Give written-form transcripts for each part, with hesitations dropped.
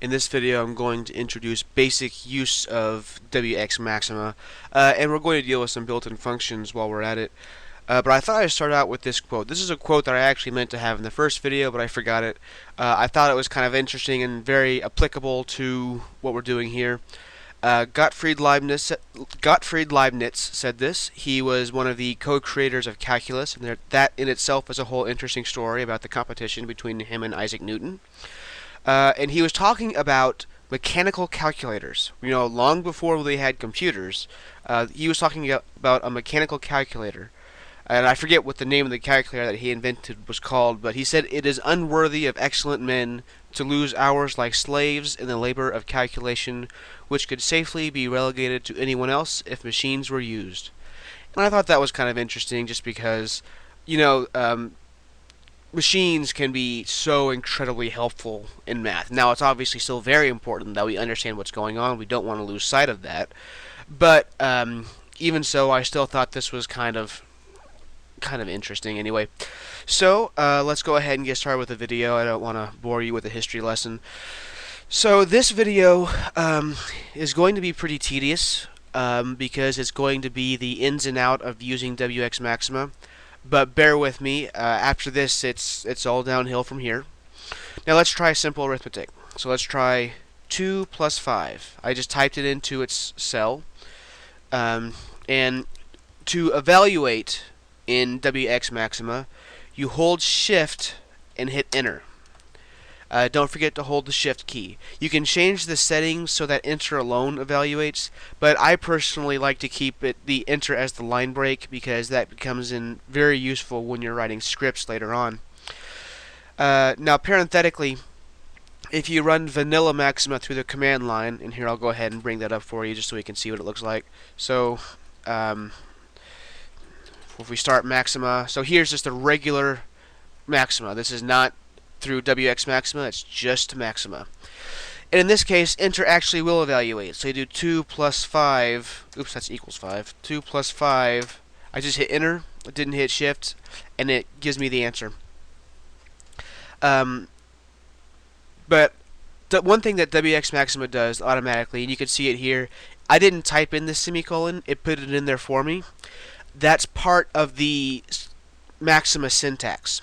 In this video, I'm going to introduce basic use of WX Maxima, and we're going to deal with some built-in functions while we're at it. But I thought I'd start out with this quote. This is a quote that I actually meant to have in the first video, but I forgot it. I thought it was kind of interesting and very applicable to what we're doing here. Gottfried Leibniz said this. He was one of the co-creators of calculus, and that in itself is a whole interesting story about the competition between him and Isaac Newton. And he was talking about mechanical calculators. You know, long before they had computers, he was talking about a mechanical calculator. And I forget what the name of the calculator that he invented was called, but he said, "It is unworthy of excellent men to lose hours like slaves in the labor of calculation, which could safely be relegated to anyone else if machines were used." And I thought that was kind of interesting just because, you know, machines can be so incredibly helpful in math. Now, it's obviously still very important that we understand what's going on. We don't want to lose sight of that. But even so, I still thought this was kind of interesting anyway. So let's go ahead and get started with the video. I don't want to bore you with a history lesson. So this video is going to be pretty tedious because it's going to be the ins and out of using WX Maxima. But bear with me. After this, it's all downhill from here. Now let's try simple arithmetic. So let's try 2 plus 5. I just typed it into its cell. And to evaluate in WX Maxima, you hold Shift and hit Enter. Don't forget to hold the Shift key. You can change the settings so that Enter alone evaluates, but I personally like to keep the Enter as the line break because that becomes very useful when you're writing scripts later on. Now, parenthetically, if you run vanilla Maxima through the command line, and here I'll go ahead and bring that up for you just so we can see what it looks like. So, if we start Maxima, so here's just a regular Maxima. This is not through WX Maxima, it's just Maxima. And in this case, Enter actually will evaluate. So you do 2 plus 5, oops, that's equals 5. 2 plus 5, I just hit Enter, I didn't hit Shift, and it gives me the answer. But the one thing that WX Maxima does automatically, and you can see it here, I didn't type in the semicolon, it put it in there for me. That's part of the Maxima syntax.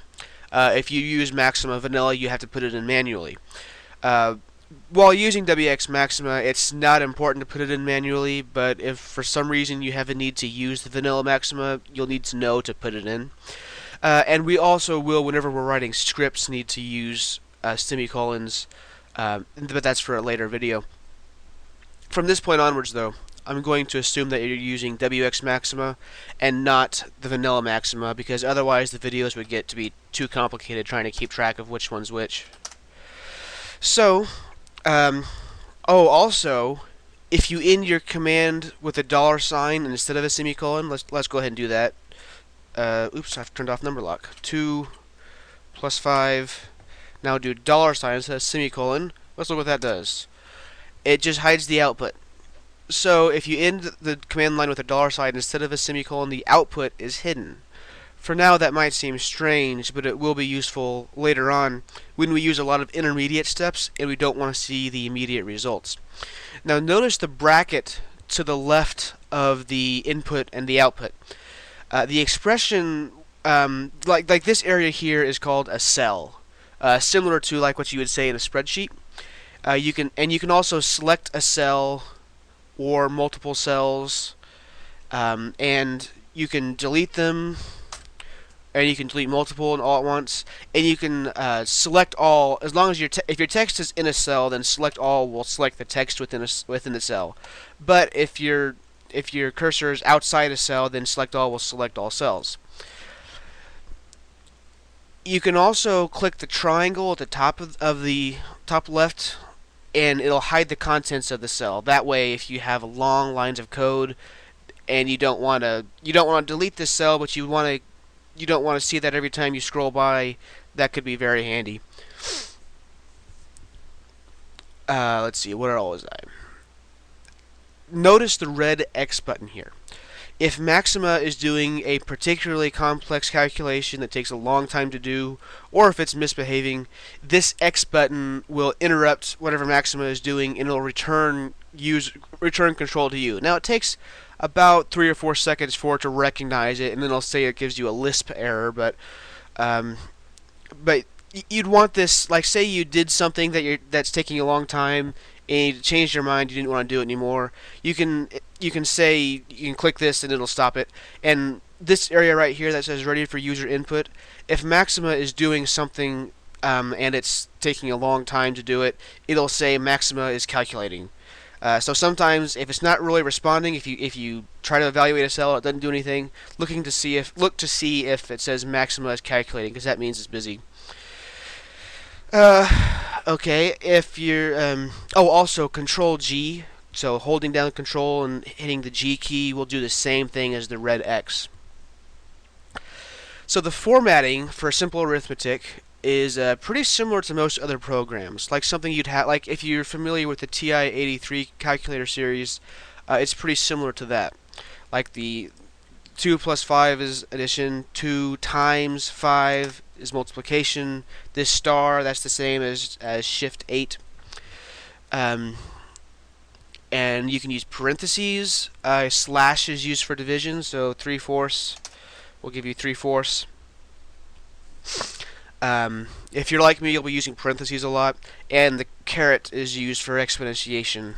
If you use Maxima Vanilla, you have to put it in manually. While using WX Maxima, it's not important to put it in manually, but if for some reason you have a need to use the Vanilla Maxima, you'll need to know to put it in. And we also will, whenever we're writing scripts, need to use semicolons, but that's for a later video. From this point onwards, though, I'm going to assume that you're using WX Maxima and not the Vanilla Maxima, because otherwise the videos would get to be too complicated trying to keep track of which one's which. So, also, if you end your command with a $sign instead of a semicolon, let's go ahead and do that. Oops, I've turned off number lock. 2 plus 5. Now do $sign instead of semicolon. Let's look what that does. It just hides the output. So if you end the command line with a $sign instead of a semicolon, the output is hidden. For now, that might seem strange, but it will be useful later on when we use a lot of intermediate steps and we don't want to see the immediate results. Now notice the bracket to the left of the input and the output. The expression, like this area here, is called a cell, similar to like what you would say in a spreadsheet. You can also select a cell or multiple cells, and you can delete them, and you can delete multiple and all at once, and you can select all. As long as if your text is in a cell, then select all will select the text within the cell. But if your cursor is outside a cell, then select all will select all cells. You can also click the triangle at the top of the top left, and it'll hide the contents of the cell. That way, if you have long lines of code and you don't want to delete this cell, but you don't want to see that every time you scroll by, that could be very handy. Let's see, where all was I? Notice the red X button here. If Maxima is doing a particularly complex calculation that takes a long time to do, or if it's misbehaving, this X button will interrupt whatever Maxima is doing and it'll return control to you. Now it takes about 3 or 4 seconds for it to recognize it, and then it'll say it gives you a Lisp error, but you'd want this, like say you did something that's taking a long time and you changed your mind, you didn't want to do it anymore. You can click this and it'll stop it. And this area right here that says ready for user input, if Maxima is doing something and it's taking a long time to do it, it'll say Maxima is calculating. So sometimes if it's not really responding, if you try to evaluate a cell, it doesn't do anything. Look to see if it says Maxima is calculating, because that means it's busy. Okay, if you're also Control G, so holding down Control and hitting the G key will do the same thing as the red X. So the formatting for simple arithmetic is pretty similar to most other programs. Like something you'd have, like if you're familiar with the TI-83 calculator series, it's pretty similar to that. Like the 2 plus 5 is addition, 2 times 5 is multiplication. This star, that's the same as shift 8. And you can use parentheses. Slash is used for division, so 3/4 will give you 3/4. If you're like me, you'll be using parentheses a lot, and the caret is used for exponentiation.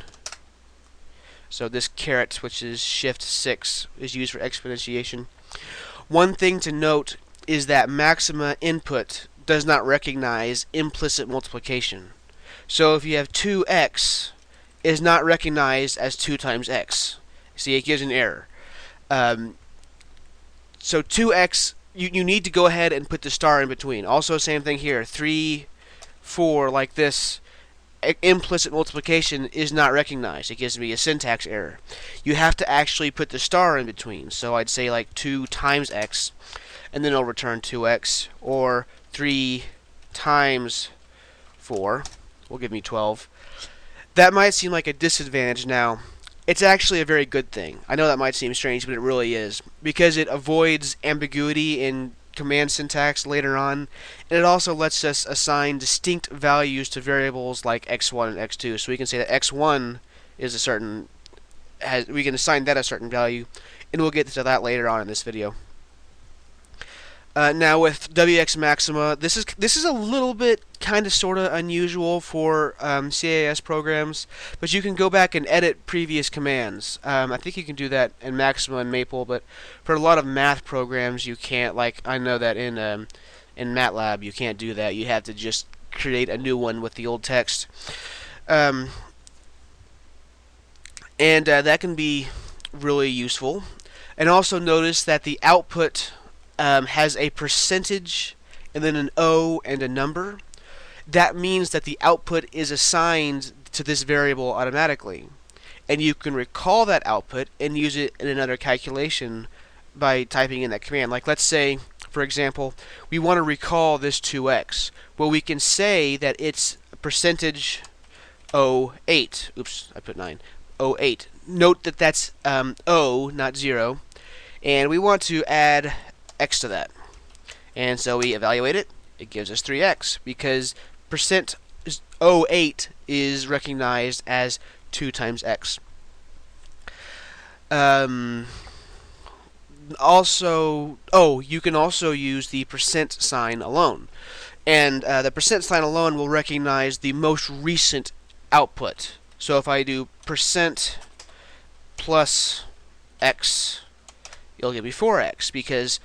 So this caret, which is shift 6, is used for exponentiation. One thing to note is that Maxima input does not recognize implicit multiplication. So if you have 2x, it is not recognized as 2 times x. See, it gives an error. So 2x, you need to go ahead and put the star in between. Also, same thing here. 3, 4, like this, implicit multiplication is not recognized. It gives me a syntax error. You have to actually put the star in between. So I'd say like 2 times x, and then it'll return 2x, or 3 times 4 will give me 12. That might seem like a disadvantage now. It's actually a very good thing. I know that might seem strange, but it really is, because it avoids ambiguity in command syntax later on, and it also lets us assign distinct values to variables like x1 and x2. So we can say that x1 is we can assign that a certain value, and we'll get to that later on in this video. Now with WX Maxima, this is a little bit kind of sort of unusual for CIS programs, but you can go back and edit previous commands. I think you can do that in Maxima and Maple, but for a lot of math programs you can't. Like I know that in MATLAB you can't do that. You have to just create a new one with the old text, and that can be really useful. And also notice that the output has a percentage and then an O and a number. That means that the output is assigned to this variable automatically, and you can recall that output and use it in another calculation by typing in that command. Like let's say, for example, we want to recall this 2x. Well, we can say that it's percentage 08. Oops, I put 9. 08. Note that that's O, not 0, and we want to add x to that. And so we evaluate it. It gives us 3x because percent 08 is recognized as 2 times x. Also, you can also use the percent sign alone. And the percent sign alone will recognize the most recent output. So if I do percent plus x, it'll give me 4x, because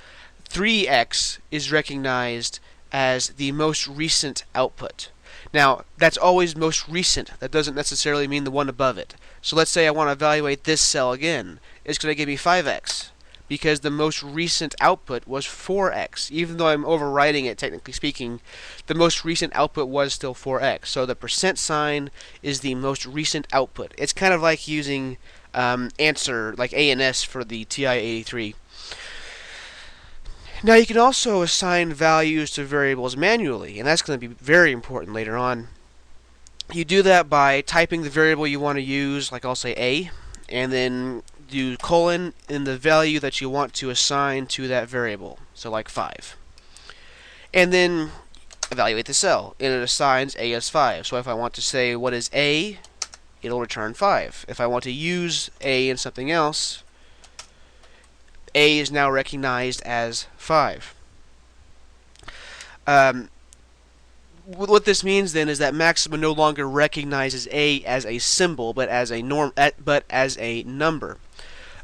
3x is recognized as the most recent output. Now, that's always most recent. That doesn't necessarily mean the one above it. So let's say I want to evaluate this cell again. It's going to give me 5x, because the most recent output was 4x. Even though I'm overwriting it, technically speaking, the most recent output was still 4x. So the percent sign is the most recent output. It's kind of like using answer, like ANS for the TI-83. Now you can also assign values to variables manually, and that's going to be very important later on. You do that by typing the variable you want to use, like I'll say A, and then do colon in the value that you want to assign to that variable, so like 5. And then evaluate the cell, and it assigns A as 5. So if I want to say what is A, it'll return 5. If I want to use A in something else, A is now recognized as 5. What this means then is that Maxima no longer recognizes A as a symbol, but as a number.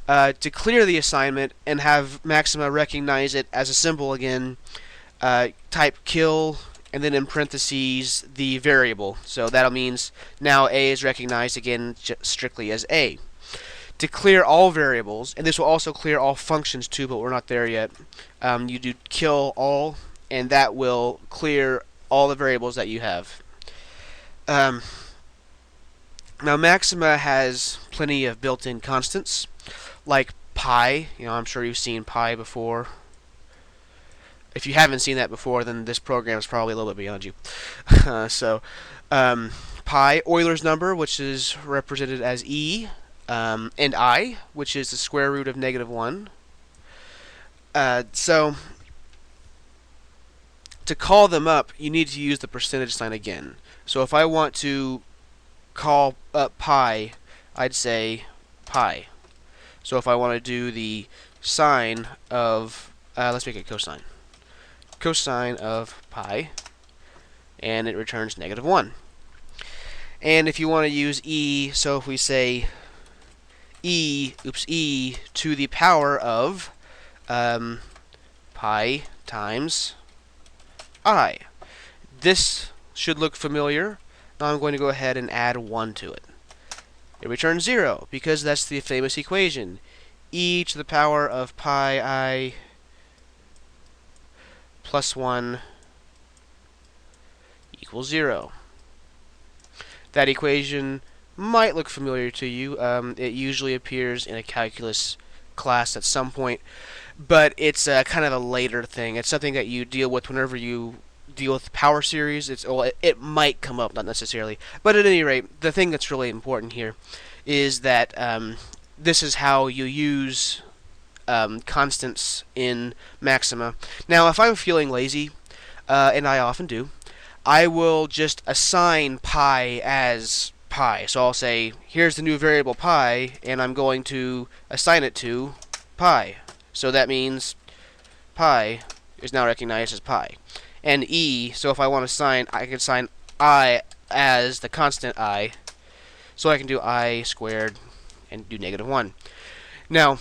To clear the assignment and have Maxima recognize it as a symbol again, type kill and then in parentheses the variable. So that means now A is recognized again strictly as A. To clear all variables, and this will also clear all functions too, but we're not there yet, you do kill all, and that will clear all the variables that you have. Now Maxima has plenty of built-in constants, like pi. I'm sure you've seen pi before. If you haven't seen that before, then this program is probably a little bit beyond you. Pi, Euler's number, which is represented as e, and I, which is the square root of -1. So to call them up, you need to use the percentage sign again. So if I want to call up pi, I'd say pi. So if I want to do the sine of, let's make it cosine. Cosine of pi, and it returns -1. And if you want to use e, so if we say e to the power of pi times I. This should look familiar. Now I'm going to go ahead and add 1 to it. It returns 0, because that's the famous equation. E to the power of pi I plus 1 equals 0. That equation might look familiar to you. It usually appears in a calculus class at some point, but it's kind of a later thing. It's something that you deal with whenever you deal with power series. It might come up, not necessarily. But at any rate, the thing that's really important here is that this is how you use constants in Maxima. Now, if I'm feeling lazy, and I often do, I will just assign pi as pi. So I'll say, here's the new variable pi, and I'm going to assign it to pi. So that means pi is now recognized as pi. And e, so if I want to assign, I can assign I as the constant I. So I can do I squared and do -1. Now,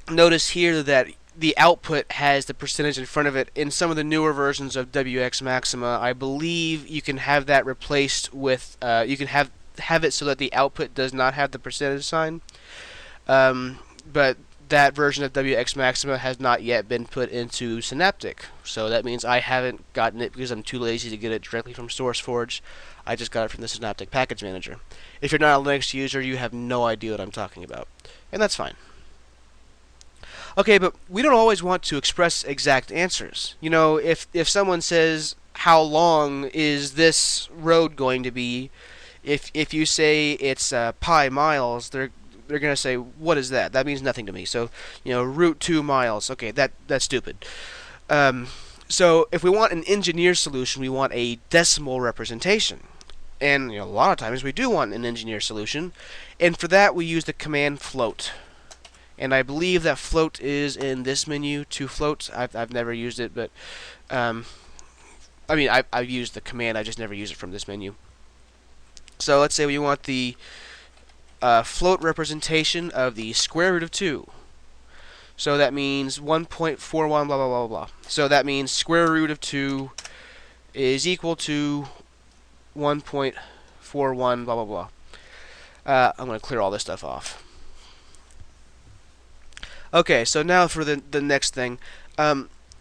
notice here that the output has the percentage in front of it. In some of the newer versions of WX Maxima, I believe you can have that replaced with, you can have it so that the output does not have the percentage sign. But that version of WX Maxima has not yet been put into Synaptic. So that means I haven't gotten it because I'm too lazy to get it directly from SourceForge. I just got it from the Synaptic Package Manager. If you're not a Linux user, you have no idea what I'm talking about. And that's fine. Okay, but we don't always want to express exact answers. If someone says, how long is this road going to be, if you say it's pi miles, they're going to say, what is that? That means nothing to me. So, root 2 miles. Okay, that's stupid. So if we want an engineer solution, we want a decimal representation. And a lot of times we do want an engineer solution. And for that, we use the command float. And I believe that float is in this menu, to float. I've never used it, but I've used the command, I just never use it from this menu. So let's say we want the float representation of the square root of 2. So that means 1.41 blah blah blah blah. So that means square root of 2 is equal to 1.41 blah blah blah. I'm going to clear all this stuff off. Okay, so now for the next thing.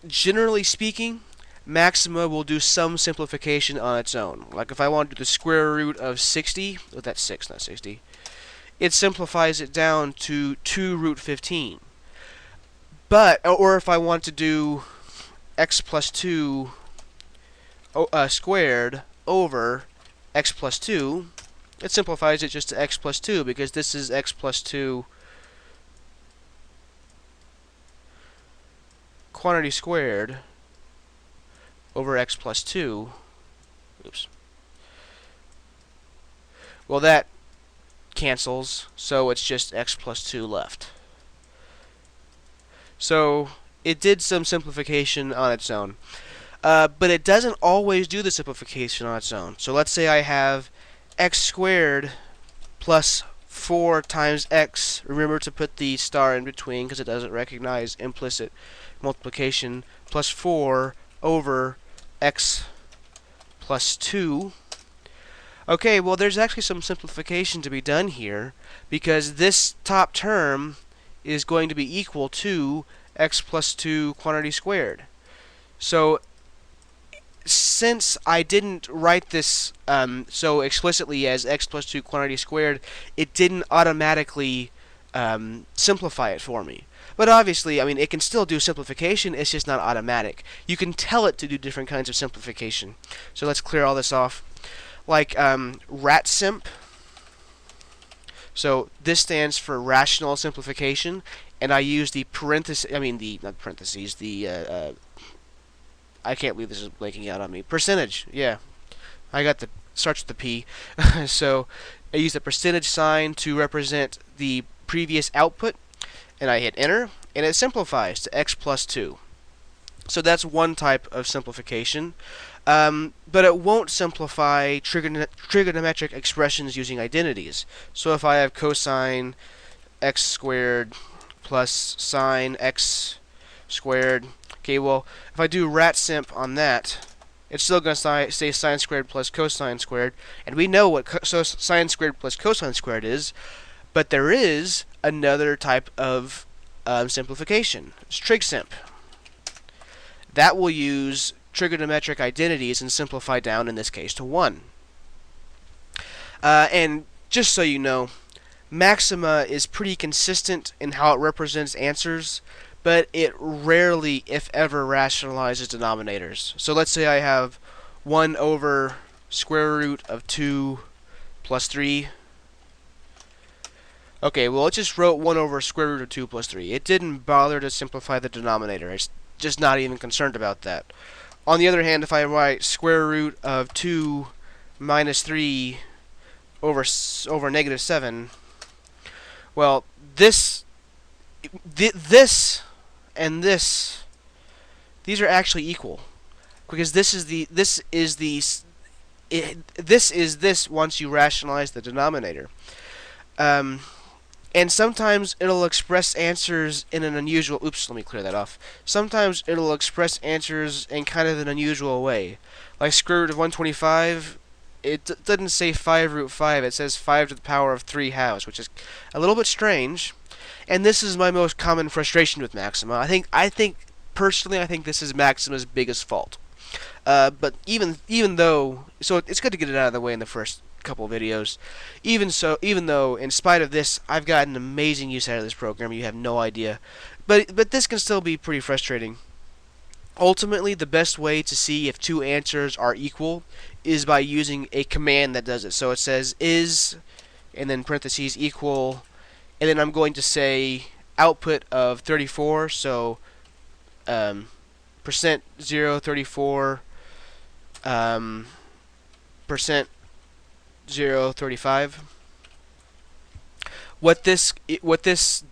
Generally speaking, Maxima will do some simplification on its own. Like if I want to do the square root of 60, that's 6, not 60, it simplifies it down to 2 root 15. Or if I want to do x plus 2 squared over x plus 2, it simplifies it just to x plus 2, because this is x plus 2 quantity squared over x plus 2, oops, well, that cancels, so it's just x plus 2 left. So it did some simplification on its own. But it doesn't always do the simplification on its own. So let's say I have x squared plus 4 times x. Remember to put the star in between because it doesn't recognize implicit multiplication, plus 4 over x plus 2. Okay, well, there's actually some simplification to be done here because this top term is going to be equal to x plus 2 quantity squared. So since I didn't write this so explicitly as x plus 2 quantity squared, it didn't automatically simplify it for me. But obviously, I mean, it can still do simplification, it's just not automatic. You can tell it to do different kinds of simplification. So let's clear all this off. Like RATSimp. So this stands for rational simplification, and I use the parenthesis, not parentheses, the I can't believe this is blanking out on me. Percentage, yeah. I got the, starts with the P. So I use the percentage sign to represent the previous output, and I hit enter, and it simplifies to x plus 2. So that's one type of simplification. But it won't simplify trigonometric expressions using identities. So if I have cosine x squared plus sine x squared, okay, well, if I do RATSimp on that, it's still going to say sine squared plus cosine squared, and we know what sine squared plus cosine squared is, but there is another type of simplification. It's TrigSimp. That will use trigonometric identities and simplify down, in this case, to 1. And just so you know, maxima is pretty consistent in how it represents answers, but it rarely, if ever, rationalizes denominators. So let's say I have 1 over square root of 2 plus 3. Okay, well, it just wrote 1 over square root of 2 plus 3. It didn't bother to simplify the denominator. It's just not even concerned about that. On the other hand, if I write square root of 2 minus 3 over negative 7, well, this and this, these are actually equal, because this is this once you rationalize the denominator. And sometimes it'll express answers in an unusual... Oops, let me clear that off. Sometimes it'll express answers in kind of an unusual way. Like square root of 125, it doesn't say 5 root 5, it says 5 to the power of 3 halves, which is a little bit strange. And this is my most common frustration with Maxima. Personally, I think this is Maxima's biggest fault. But even though... So it's good to get it out of the way in the first couple videos. Even though, in spite of this, I've gotten amazing use out of this program, you have no idea. But this can still be pretty frustrating. Ultimately, the best way to see if two answers are equal is by using a command that does it. So it says is, and then parentheses equal, and then I'm going to say output of 34, so percent 034 percent 035. What this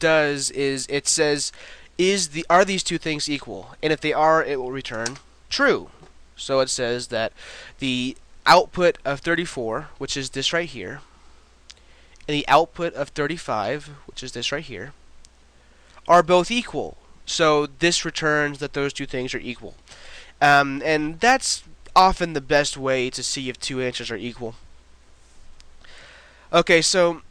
does is it says are these two things equal, and if they are, it will return true. So it says that the output of 34, which is this right here, and the output of 35, which is this right here, are both equal. So this returns that those two things are equal. And that's often the best way to see if two answers are equal. Okay, so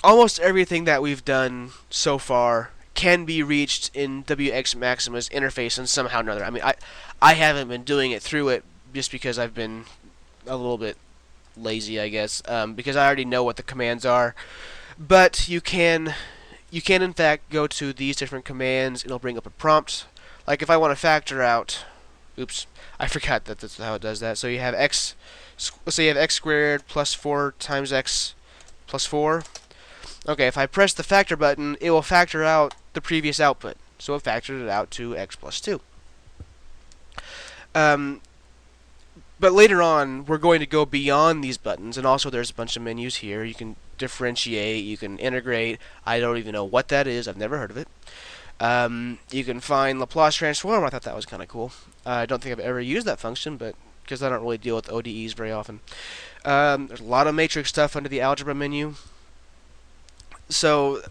almost everything that we've done so far can be reached in WX Maxima's interface in somehow or another. I mean, I haven't been doing it through it just because I've been a little bit lazy, I guess, because I already know what the commands are. But you can in fact go to these different commands. It'll bring up a prompt. Like if I want to factor out, oops, I forgot that that's how it does that. So you have x, let's say you have x squared plus 4 times x plus 4. Okay, if I press the factor button, it will factor out the previous output. so it factored it out to x plus 2. But later on, we're going to go beyond these buttons, and also there's a bunch of menus here. You can differentiate, you can integrate. I don't even know what that is. I've never heard of it. You can find Laplace transform. I thought that was kind of cool. I don't think I've ever used that function, but because I don't really deal with ODEs very often. There's a lot of matrix stuff under the algebra menu. So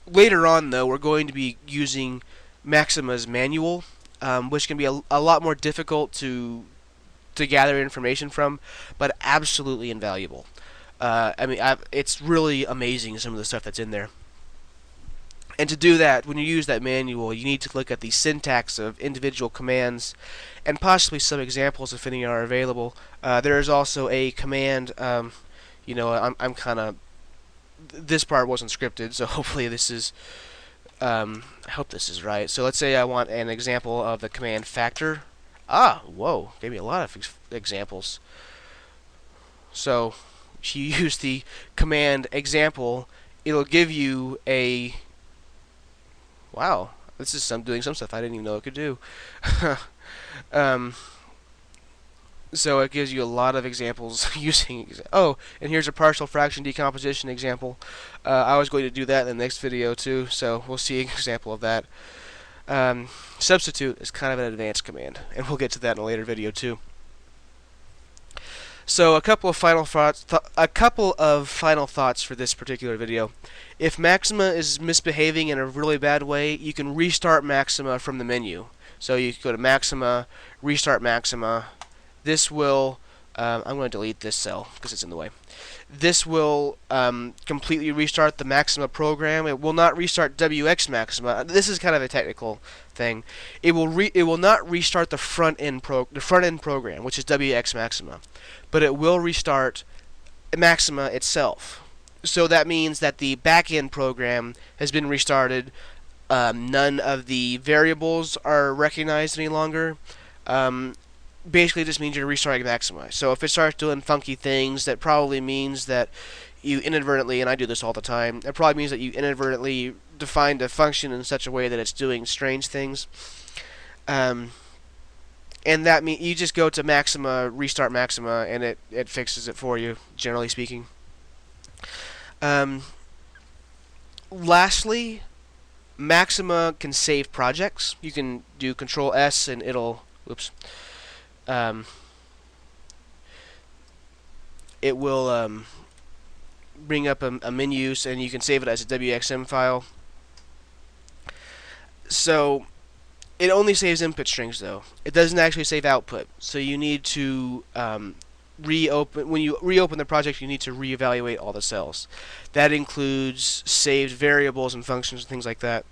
later on, though, we're going to be using Maxima's manual, which can be a lot more difficult to gather information from, but absolutely invaluable. It's really amazing, some of the stuff that's in there. And to do that, when you use that manual, you need to look at the syntax of individual commands and possibly some examples if any are available. There is also a command, I'm kind of... This part wasn't scripted, so hopefully this is... I hope this is right. So let's say I want an example of the command factor. Whoa, gave me a lot of examples. So, if you use the command example, it'll give you a... Wow, this is doing some stuff I didn't even know it could do. So it gives you a lot of examples using... Oh, and here's a partial fraction decomposition example. I was going to do that in the next video too, so we'll see an example of that. Substitute is kind of an advanced command, and we'll get to that in a later video too. So a couple of final thoughts for this particular video. If Maxima is misbehaving in a really bad way, you can restart Maxima from the menu. So you go to Maxima, restart Maxima. This will, I'm going to delete this cell because it's in the way. This will completely restart the Maxima program. It will not restart WX Maxima. This is kind of a technical thing. It will not restart the front end program, which is WX Maxima, but it will restart Maxima itself. So that means that the back end program has been restarted. None of the variables are recognized any longer. Basically, it just means you're restarting Maxima. So if it starts doing funky things, that probably means that you inadvertently, and I do this all the time, it probably means that you inadvertently defined a function in such a way that it's doing strange things. And that means you just go to Maxima, restart Maxima, and it fixes it for you, generally speaking. Lastly, Maxima can save projects. You can do Control S and it'll... Whoops. It will bring up a menu, and you can save it as a WXM file. So it only saves input strings, though. It doesn't actually save output. So you need to reopen. When you reopen the project, you need to reevaluate all the cells. That includes saved variables and functions and things like that.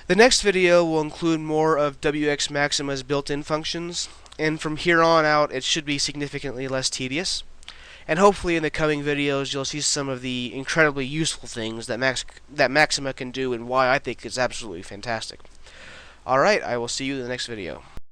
The next video will include more of WX Maxima's built-in functions, and from here on out it should be significantly less tedious. And hopefully in the coming videos you'll see some of the incredibly useful things that Maxima can do and why I think it's absolutely fantastic. Alright, I will see you in the next video.